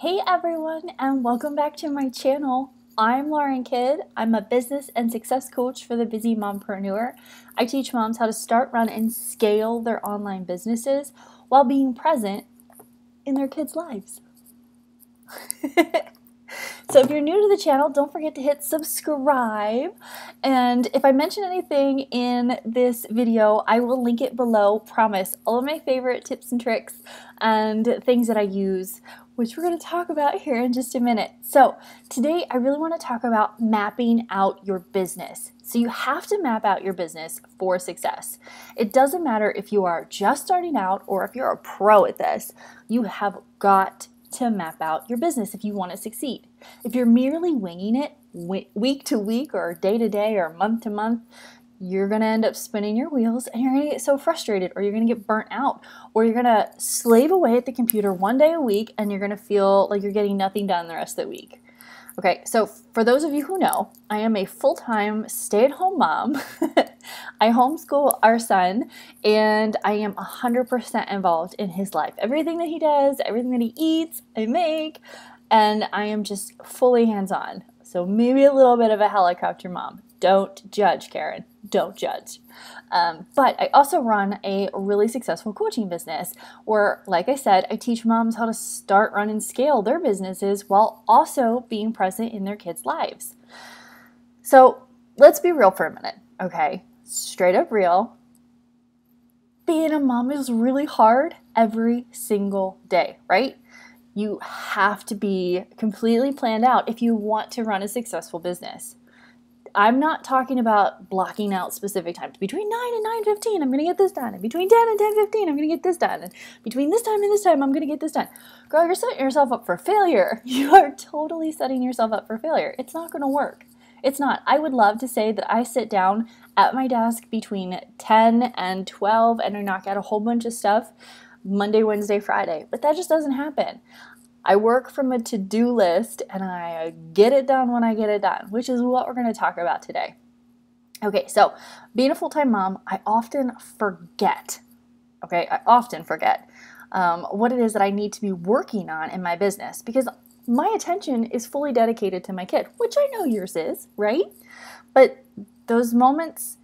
Hey everyone, and welcome back to my channel. I'm Lauren Kidd. I'm a business and success coach for the busy mompreneur. I teach moms how to start, run, and scale their online businesses while being present in their kids' lives. So if you're new to the channel, don't forget to hit subscribe. And if I mention anything in this video, I will link it below. Promise. All of my favorite tips and tricks and things that I use, which we're going to talk about here in just a minute. So today I really want to talk about mapping out your business. So you have to map out your business for success. It doesn't matter if you are just starting out or if you're a pro at this. You have got to map out your business if you want to succeed. If you're merely winging it week to week or day to day or month to month, you're going to end up spinning your wheels and you're going to get so frustrated, or you're going to get burnt out, or you're going to slave away at the computer one day a week and you're going to feel like you're getting nothing done the rest of the week. Okay, so for those of you who know, I am a full-time stay-at-home mom. I homeschool our son, and I am 100% involved in his life. Everything that he does, everything that he eats, I make, and I am just fully hands-on. So maybe a little bit of a helicopter mom. Don't judge, Karen. Don't judge. But I also run a really successful coaching business where, like I said, I teach moms how to start, run, and scale their businesses while also being present in their kids' lives. So let's be real for a minute, okay? Straight up real. Being a mom is really hard every single day, right? You have to be completely planned out if you want to run a successful business. I'm not talking about blocking out specific times. Between 9 and 9:15, I'm going to get this done. And between 10 and 10:15, I'm going to get this done. And between this time and this time, I'm going to get this done. Girl, you're setting yourself up for failure. You are totally setting yourself up for failure. It's not going to work. It's not. I would love to say that I sit down at my desk between 10 and 12 and I knock out a whole bunch of stuff Monday, Wednesday, Friday. But that just doesn't happen. I work from a to-do list and I get it done when I get it done, which is what we're going to talk about today. Okay, so being a full-time mom, I often forget, what it is that I need to be working on in my business because my attention is fully dedicated to my kid, which I know yours is, right? But those moments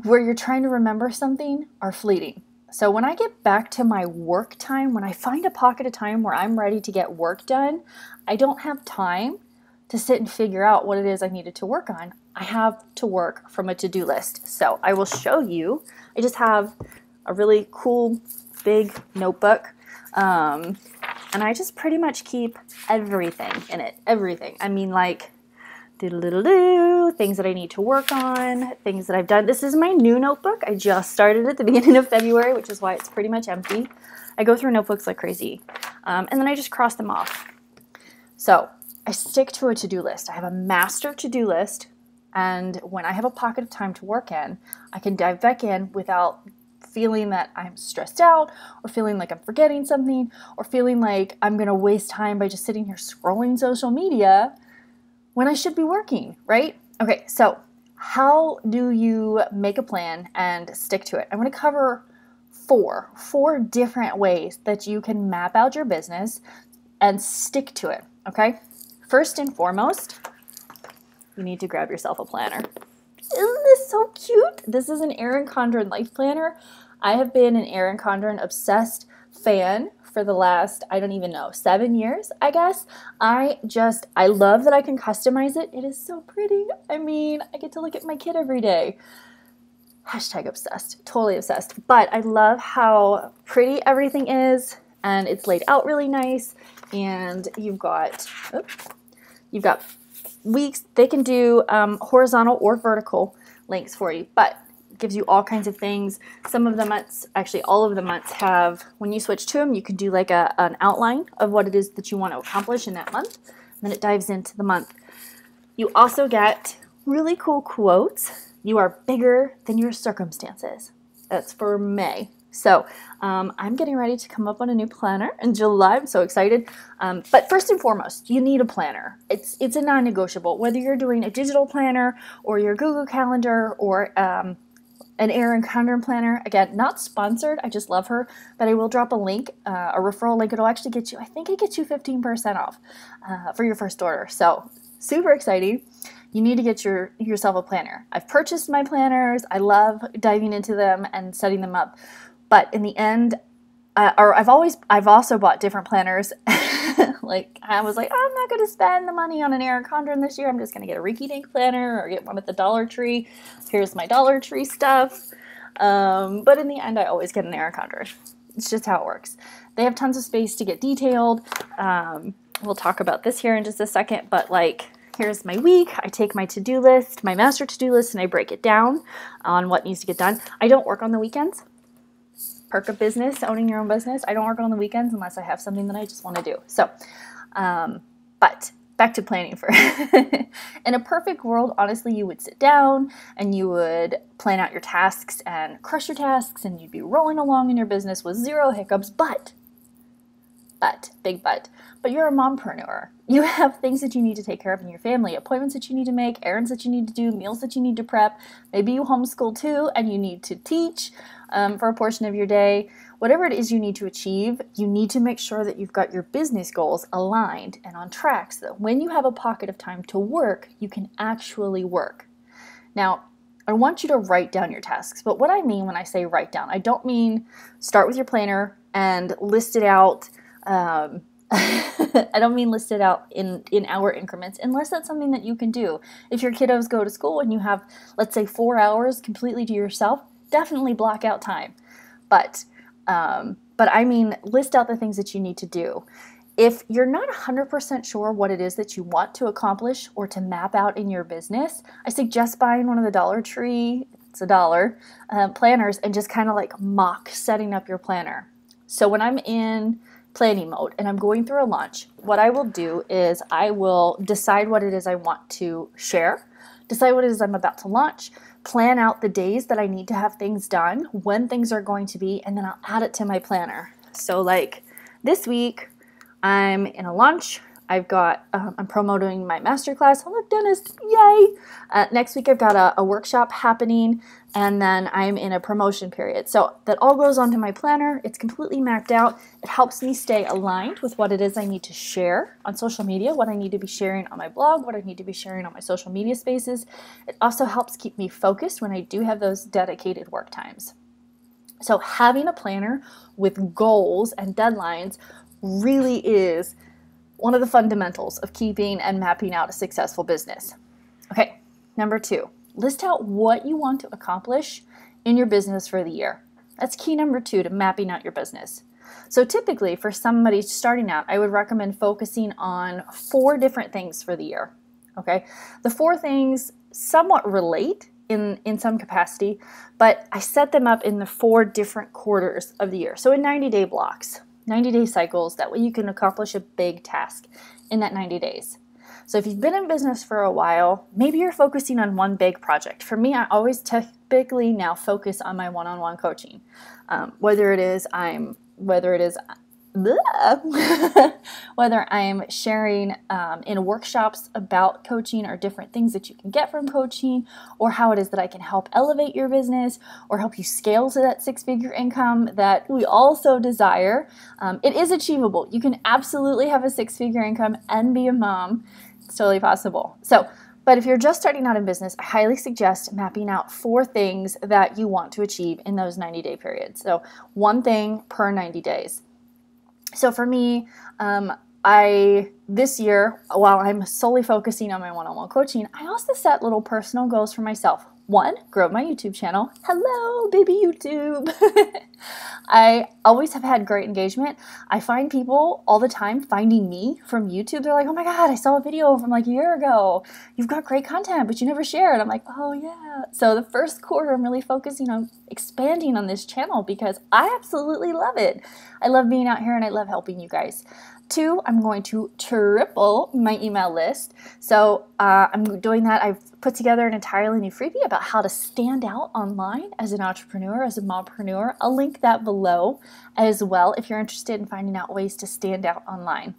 where you're trying to remember something are fleeting. So when I get back to my work time, when I find a pocket of time where I'm ready to get work done, I don't have time to sit and figure out what it is I needed to work on. I have to work from a to-do list. So I will show you. I just have a really cool big notebook. And I just pretty much keep everything in it. Everything. I mean, like, things that I need to work on, things that I've done. This is my new notebook. I just started at the beginning of February, which is why it's pretty much empty. I go through notebooks like crazy. And then I just cross them off. So I stick to a to-do list. I have a master to-do list. And when I have a pocket of time to work in, I can dive back in without feeling that I'm stressed out or feeling like I'm forgetting something or feeling like I'm going to waste time by just sitting here scrolling social media when I should be working, right? Okay, so how do you make a plan and stick to it? I'm going to cover four different ways that you can map out your business and stick to it, okay? First and foremost, you need to grab yourself a planner. Isn't this so cute? This is an Erin Condren life planner. I have been an Erin Condren obsessed fan for the last, I don't even know, 7 years, I guess. I love that I can customize it. It is so pretty. I mean, I get to look at my kid every day. Hashtag obsessed, totally obsessed. But I love how pretty everything is, and it's laid out really nice. And you've got weeks. They can do horizontal or vertical links for you, but gives you all kinds of things. Some of the months, actually all of the months have, when you switch to them, you can do like an outline of what it is that you want to accomplish in that month. And then it dives into the month. You also get really cool quotes. You are bigger than your circumstances. That's for May. So I'm getting ready to come up on a new planner in July. I'm so excited. But first and foremost, you need a planner. It's a non-negotiable. Whether you're doing a digital planner or your Google Calendar or an Erin Condren planner. Again, not sponsored. I just love her, but I will drop a link, a referral link. It'll actually get you, I think it gets you 15% off for your first order. So super exciting. You need to get yourself a planner. I've purchased my planners. I love diving into them and setting them up. But in the end, I've also bought different planners. Like I was like, oh, I'm not going to spend the money on an Erin Condren this year. I'm just going to get a Reiki Dink planner or get one at the Dollar Tree. Here's my Dollar Tree stuff. But in the end, I always get an Erin Condren. It's just how it works. They have tons of space to get detailed. We'll talk about this here in just a second, but like, here's my week. I take my to-do list, my master to-do list, and I break it down on what needs to get done. I don't work on the weekends. Perk of business, owning your own business. I don't work on the weekends unless I have something that I just want to do. So, but back to planning for in a perfect world, honestly, you would sit down and you would plan out your tasks and crush your tasks, and you'd be rolling along in your business with zero hiccups. But big but you're a mompreneur. You have things that you need to take care of in your family, appointments that you need to make, errands that you need to do, meals that you need to prep. Maybe you homeschool too and you need to teach for a portion of your day. Whatever it is you need to achieve, you need to make sure that you've got your business goals aligned and on track so that when you have a pocket of time to work, you can actually work. Now, I want you to write down your tasks, but what I mean when I say write down, I don't mean start with your planner and list it out. I don't mean list it out in hour increments, unless that's something that you can do. If your kiddos go to school and you have, let's say, 4 hours completely to yourself, definitely block out time. But I mean, list out the things that you need to do. If you're not 100% sure what it is that you want to accomplish or to map out in your business, I suggest buying one of the Dollar Tree, it's $1, planners, and just kind of like mock setting up your planner. So when I'm in planning mode and I'm going through a launch, what I will do is I will decide what it is I want to share, decide what it is I'm about to launch, plan out the days that I need to have things done, when things are going to be, and then I'll add it to my planner. So like this week, I'm in a launch. I've got, I'm promoting my masterclass. Oh, look, dentist, yay! Next week I've got a workshop happening, and then I'm in a promotion period. So that all goes onto my planner. It's completely mapped out. It helps me stay aligned with what it is I need to share on social media, what I need to be sharing on my blog, what I need to be sharing on my social media spaces. It also helps keep me focused when I do have those dedicated work times. So having a planner with goals and deadlines really is one of the fundamentals of keeping and mapping out a successful business. Okay, number 2, list out what you want to accomplish in your business for the year. That's key number 2 to mapping out your business. So typically for somebody starting out, I would recommend focusing on 4 different things for the year. Okay, the 4 things somewhat relate in some capacity, but I set them up in the 4 different quarters of the year. So in 90-day blocks. 90-day cycles, that way you can accomplish a big task in that 90 days. So if you've been in business for a while, maybe you're focusing on one big project. For me, I always typically now focus on my one-on-one coaching. Whether I'm sharing in workshops about coaching or different things that you can get from coaching, or how it is that I can help elevate your business or help you scale to that 6-figure income that we all so desire. It is achievable. You can absolutely have a 6-figure income and be a mom. It's totally possible. But if you're just starting out in business, I highly suggest mapping out 4 things that you want to achieve in those 90-day periods. So 1 thing per 90 days. So for me, this year, while I'm solely focusing on my one-on-one coaching, I also set little personal goals for myself. 1, grow my YouTube channel. Hello, baby YouTube. I always have had great engagement. I find people all the time finding me from YouTube. They're like, oh my God, I saw a video from like a year ago. You've got great content, but you never shared. I'm like, oh yeah. So the first quarter, I'm really focusing on expanding on this channel because I absolutely love it. I love being out here and I love helping you guys. 2, I'm going to triple my email list. So I'm doing that. I've put together an entirely new freebie about how to stand out online as an entrepreneur, as a mompreneur. I'll link that below as well if you're interested in finding out ways to stand out online.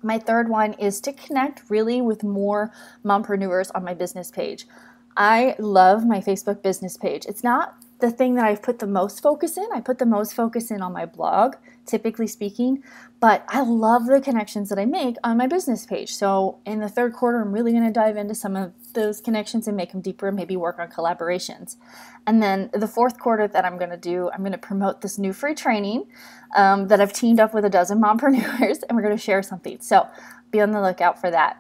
My 3rd one is to connect really with more mompreneurs on my business page. I love my Facebook business page. It's not the thing that I've put the most focus in. I put the most focus in on my blog, typically speaking, but I love the connections that I make on my business page. So in the third quarter, I'm really going to dive into some of those connections and make them deeper and maybe work on collaborations. And then the fourth quarter that I'm going to do, I'm going to promote this new free training that I've teamed up with a dozen mompreneurs, and we're going to share something. So be on the lookout for that.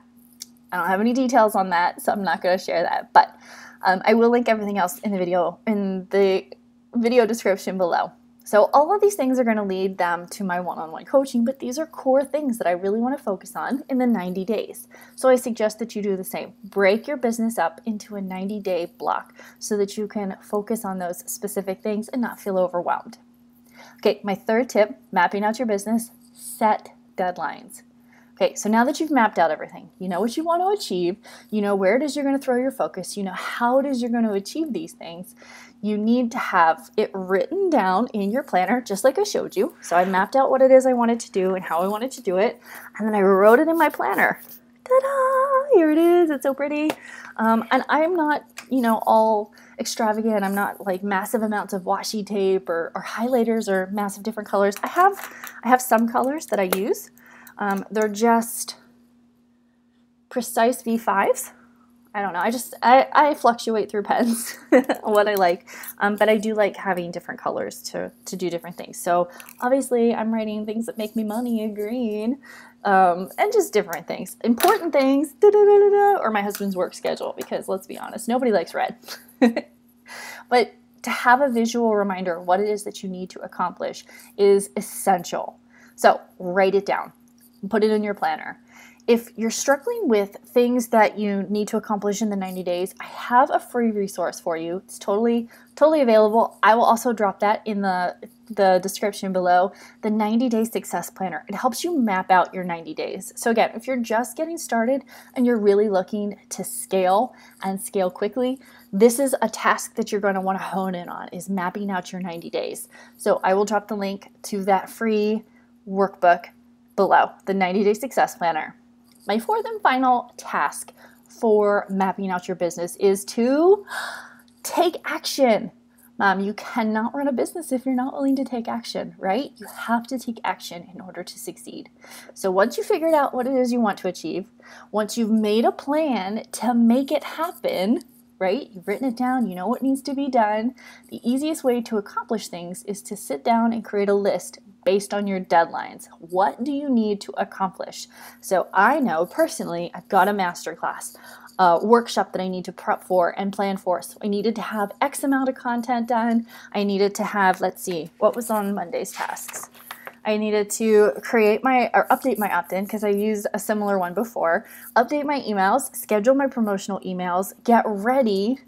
I don't have any details on that, so I'm not going to share that, but I will link everything else in the video description below. So all of these things are going to lead them to my one-on-one coaching, but these are core things that I really want to focus on in the 90 days. So I suggest that you do the same. Break your business up into a 90-day block so that you can focus on those specific things and not feel overwhelmed. Okay, my third tip, mapping out your business, set deadlines. Okay, so now that you've mapped out everything, you know what you want to achieve, you know where it is you're going to throw your focus, you know how it is you're going to achieve these things, you need to have it written down in your planner, just like I showed you. So I mapped out what it is I wanted to do and how I wanted to do it, and then I wrote it in my planner. Ta-da! Here it is. It's so pretty. And I'm not, all extravagant. I'm not like massive amounts of washi tape or highlighters or massive different colors. I have some colors that I use. They're just precise V5s. I don't know. I fluctuate through pens, what I like. But I do like having different colors to do different things. So obviously I'm writing things that make me money in green, and just different things. Important things, or my husband's work schedule, because let's be honest, nobody likes red. But to have a visual reminder of what it is that you need to accomplish is essential. So write it down. Put it in your planner. If you're struggling with things that you need to accomplish in the 90 days, I have a free resource for you. It's totally available. I will also drop that in the description below, the 90-day success planner. It helps you map out your 90 days. So again, if you're just getting started and you're really looking to scale and scale quickly, this is a task that you're going to want to hone in on, is mapping out your 90 days. So I will drop the link to that free workbook below, the 90-day success planner. My fourth and final task for mapping out your business is to take action. Mom, you cannot run a business if you're not willing to take action, right? You have to take action in order to succeed. So once you figured out what it is you want to achieve, once you've made a plan to make it happen, right? You've written it down, you know what needs to be done. The easiest way to accomplish things is to sit down and create a list based on your deadlines. What do you need to accomplish? So I know personally, I've got a masterclass, workshop that I need to prep for and plan for. So I needed to have X amount of content done. I needed to have, let's see, what was on Monday's tasks? I needed to update my opt-in because I used a similar one before, update my emails, schedule my promotional emails, get ready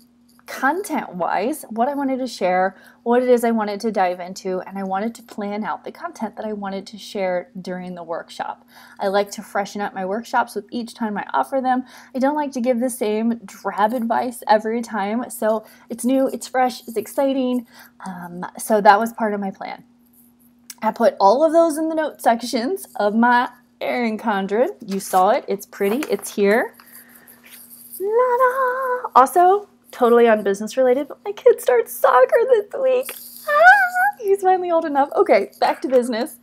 content-wise, what I wanted to share, what it is I wanted to dive into, and I wanted to plan out the content that I wanted to share during the workshop. I like to freshen up my workshops with each time I offer them. I don't like to give the same drab advice every time, so it's new, it's fresh, it's exciting, so that was part of my plan. I put all of those in the note sections of my Erin Condren. You saw it, it's pretty, it's here. La-da! Also, totally unbusiness related, but my kid starts soccer this week. He's finally old enough. Okay, back to business.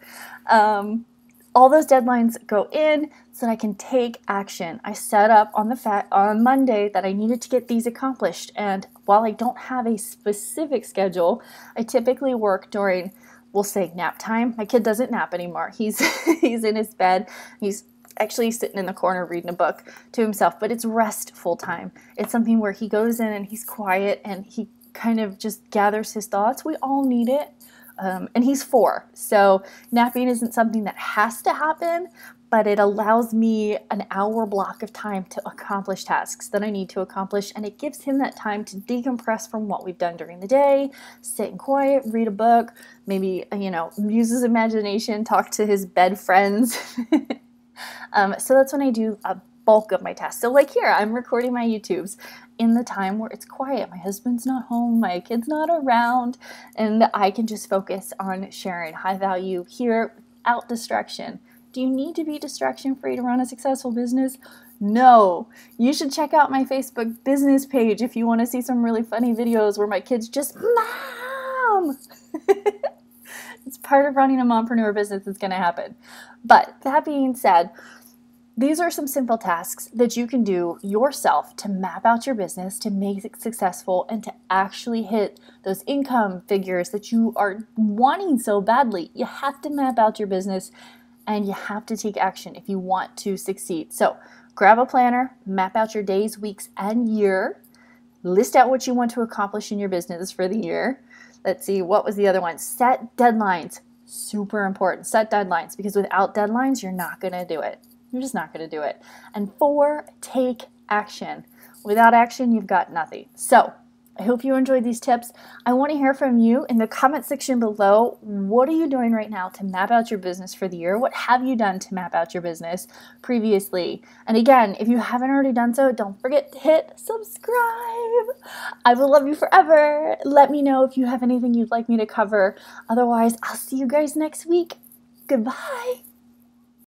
All those deadlines go in so that I can take action. I set up on Monday that I needed to get these accomplished, and while I don't have a specific schedule, I typically work during, we'll say, nap time. My kid doesn't nap anymore. He's in his bed. He's actually sitting in the corner reading a book to himself, but it's restful time. It's something where he goes in and he's quiet and he kind of just gathers his thoughts. We all need it. And he's 4. So napping isn't something that has to happen, but it allows me an hour block of time to accomplish tasks that I need to accomplish. And it gives him that time to decompress from what we've done during the day, sit in quiet, read a book, maybe, use his imagination, talk to his bed friends. So that's when I do a bulk of my tasks. So like here, I'm recording my YouTubes in the time where it's quiet. My husband's not home, my kid's not around, and I can just focus on sharing high value here without distraction, Do you need to be distraction-free to run a successful business? No. You should check out my Facebook business page if you want to see some really funny videos where my kids just, Mom! It's part of running a mompreneur business that's going to happen. But that being said, these are some simple tasks that you can do yourself to map out your business, to make it successful, and to actually hit those income figures that you are wanting so badly. You have to map out your business and you have to take action if you want to succeed. So grab a planner, map out your days, weeks, and year. List out what you want to accomplish in your business for the year. Let's see, what was the other one? Set deadlines. Super important. Set deadlines, because without deadlines, you're not going to do it. You're just not going to do it. And 4, take action. Without action, you've got nothing. So I hope you enjoyed these tips. I want to hear from you in the comment section below. What are you doing right now to map out your business for the year? What have you done to map out your business previously? And again, if you haven't already done so, don't forget to hit subscribe. I will love you forever. Let me know if you have anything you'd like me to cover. Otherwise, I'll see you guys next week. Goodbye.